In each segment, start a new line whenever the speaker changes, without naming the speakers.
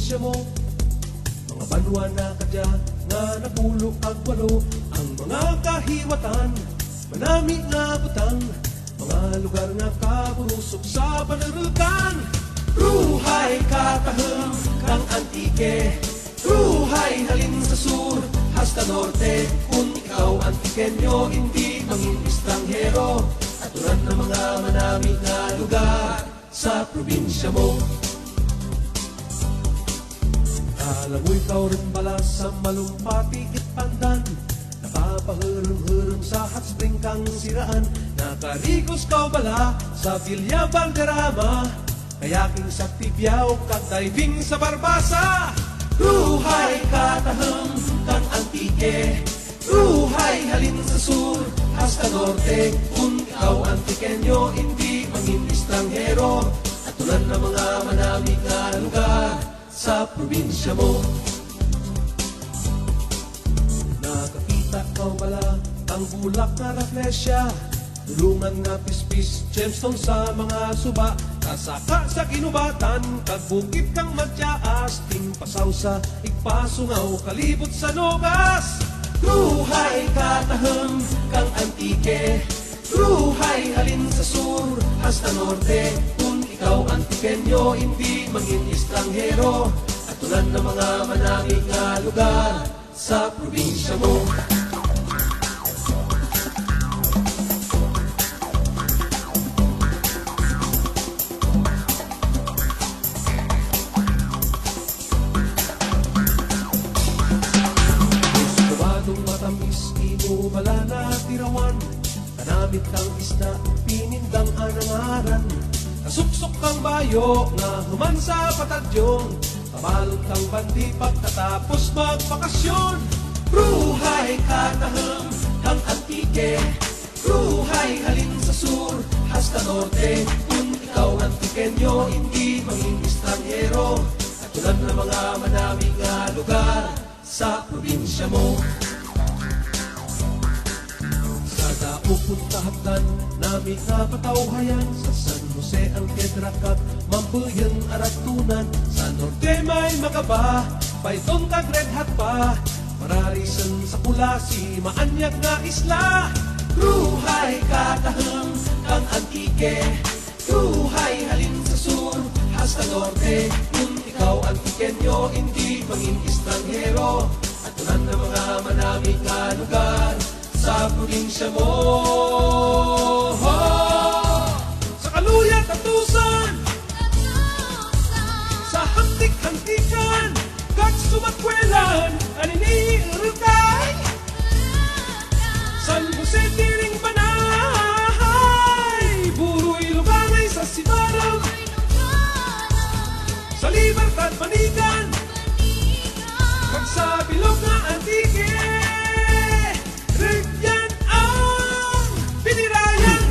probinsya mo. Mga banwa na kadya nga napulo ag walo, ang mga kahiwatan manami nga butang, mga lugar nga kaburusok sa panarulkan. Ruhay kataheng kang antike, ruhay halin sa sur hasta norte. Kung ikaw antikenyo, hindi mangin estranghero, aturan ng mga manami nga lugar sa probinsya mo. Alam mo ikaw rin pala sa malumpati pandan, napapahurong-hurong sa hot spring kang siraan. Nakarikos kau bala sa Villa Valderrama, kayaking sa Tibiao kag diving sa Barbasa. Ruhay kataheng kang antike, ruhay halin sa sur hasta norte. Kung ikaw antikenyo, hindi mangin estranghero, atulan ng mga manami nga lugar sa probinsya mo. Nakakita kau bala ang bulak na rafflesia, tulungan nga pispis gemstone sa mga suba. Kasaka sa kinubatan, kagbukit kang matyaas, ting pasaw sa igpasungaw, kalibot sa nogas. Ruhay kataheng kang antike, ruhay halin sa sur hasta norte. Kung ikaw antikenyo, hindi mangin estranghero, atulan ng mga manami nga lugar sa probinsya mo. Gusto matamis, imo bala na tirawan, kanamit kang isda, pinindang anangaran. Kasuksok kang bayo, nga human sa patadyong, kabalot kang bandi pagkatapos magbakasyon. Ruhay kataheng kang antike, ruhay halin sa sur hasta norte. Kung ikaw antikenyo, hindi mangin estranghero, atulan ng mga manami nga lugar sa probinsya mo. Pupuntahan nami nga patawhayan, sa San Jose ang Kedrakat, Mambuyan aratunan. Sa norte may Magaba, Payton kag Red Hat pa, mararisan sa Kulasi, maanyag nga isla. Ruhay kataheng kang antike, ruhay halin sa sur hasta norte. Kung ikaw antikenyo, hindi mangin estranghero, atulan ng mga manami nga lugar sa probinsya mo. Sa Kaluya, Tatusan, sa Hantik-Hantikan, kag Sumatwelan, anini Urugay, San Jose Tiring Banay, Buruy Lubangay sa Sibarang, sa Libertad Manigan, kag sa Bilog na Antike. Yan ang pinirayan.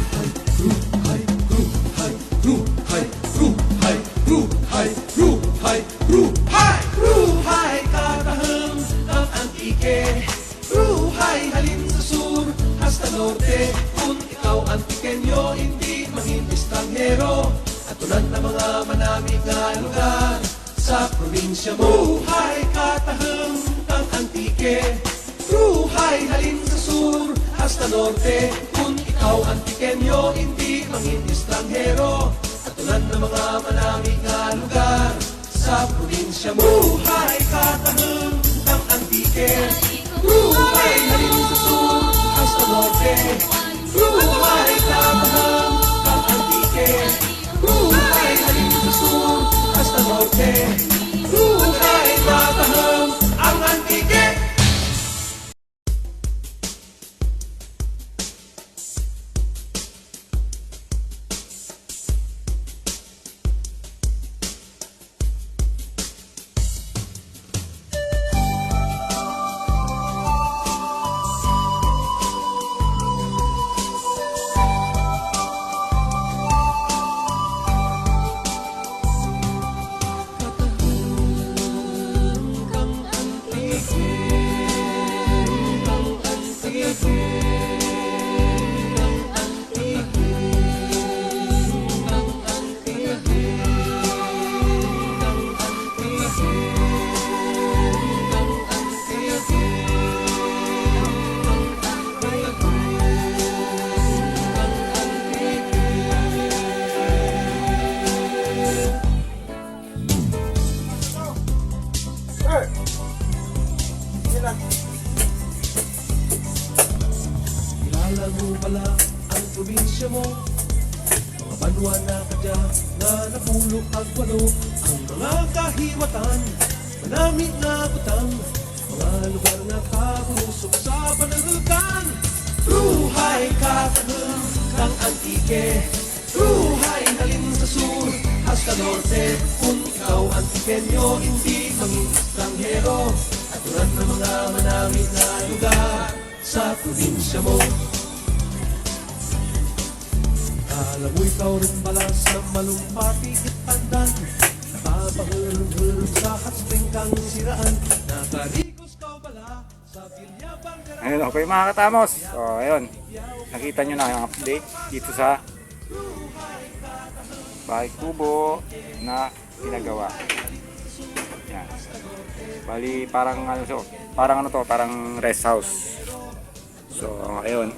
Ruhay, ruhay, ruhay, ruhay, ruhay, ruhay, ruhay, ruhay kataheng ang antike, ruhay halin sa sur hasta norte. Kung ikaw antikenyo, hindi mangin estranghero, atulan ng mga manami nga lugar sa probinsya mo. Ruhay kataheng ang antike, ruhay halin sa sur hasta norte. Kung ikaw antikenyo, hindi mangin estranghero, atulan ng mga manami nga lugar sa probinsya mo. Ruhay kataheng kang antike, ruhay halin sa sur hasta norte. Ruhay kataheng kang antike, ruhay halin sa sur hasta norte. Ruhay kataheng ang antike. Alam mo pala ang probinsya mo, mga banwa na kadya nga napulok at walo, ang mga kahiwatan, manami na butang, mga lugar na kabulusok sa pananulkan. Ruhay Katahum kang antike, ruhay halin sa sur hasta norte. Kung ikaw antikenyo, hindi manging estranghero, at tulad ng mga manami na lugar sa probinsya mo. Alam mo ikaw rin pala sa malumpati at pandan, napapahulong-hulong sa hot spring kang siraan, nakarikos ka pala sa Bilyabang.
Ayun, okay mga katamos. So, ayun. Nakita nyo na yung update dito sa bahay kubo na pinagawa. Yan. Bali, parang ano to, parang rest house. So, ayun.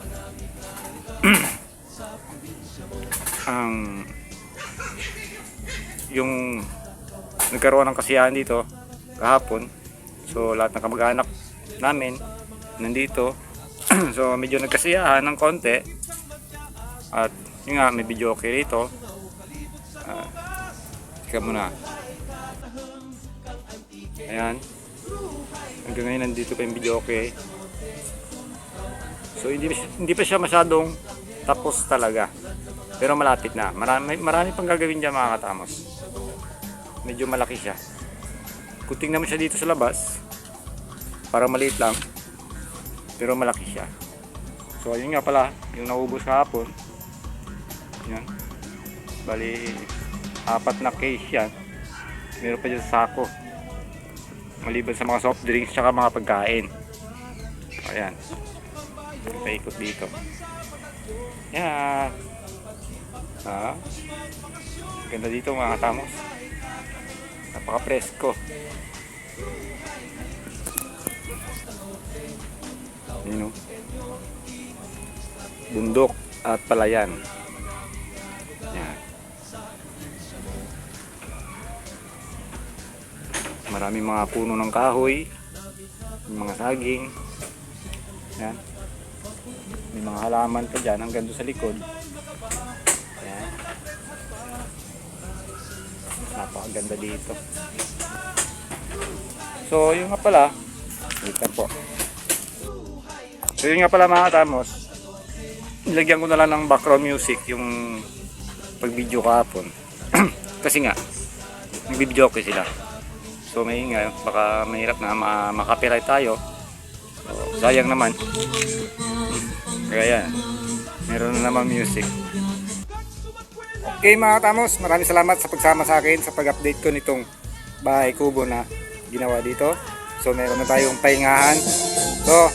Ang yung nagkaroon ng kasiyahan dito kahapon. So, lahat ng kamag-anak namin nandito. So medyo nagkasiyahan ng konti, at yun nga, may video okay rito. Tika muna, ayan, hanggang ngayon nandito pa yung video okay. So hindi pa siya masyadong tapos talaga, pero malapit na. Marami pang gagawin dyan mga katamos. Medyo malaki siya. Kung tingnan mo siya dito sa labas, para maliit lang, pero malaki siya. So ayun nga pala, yung naubos kahapon, yan, bali 4 na case yan. Meron pa dyan sa sako, maliban sa mga soft drinks tsaka mga pagkain. Ayan, paikot dito. Yan, ganda dito mga katamos, napaka presko. Yun, bundok at palayan. Yan. Maraming mga puno ng kahoy, mga saging. Yan. May mga halaman pa dyan hanggang doon sa likod. Yan. Napakaganda dito. So yun nga pala, dito po. So yun nga pala mga katamos, nilagyan ko na lang ng background music yung pag-video kahapon. Kasi nga, nag-video okay sila. So may nga, baka mahirap na makapiright tayo. So, sayang naman. Kaya yan, meron na naman music. Okay mga katamos, maraming salamat sa pagsama sa akin sa pag-update ko nitong bahay kubo na ginawa dito. So meron na tayong pahingahan. So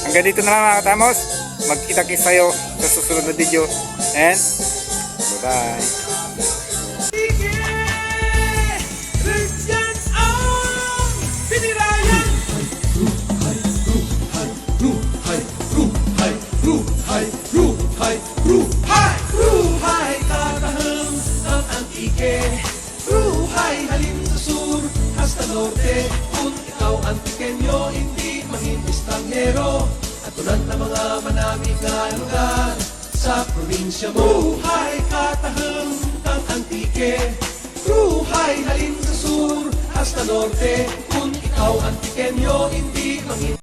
hanggang dito na lang mga katamos. Magkita-kits tayo sa susunod na video. And bye-bye.
Ruhay Katahum ang antike, ruhay halin sa sur hasta norte. Kung ikaw antikenyo, hindi manging estranghero, at tulad ng mga manamig na lugar sa probinsya mo. Ruhay Katahum ang antike, ruhay halin sa sur hasta norte. Kung ikaw antikenyo, hindi manging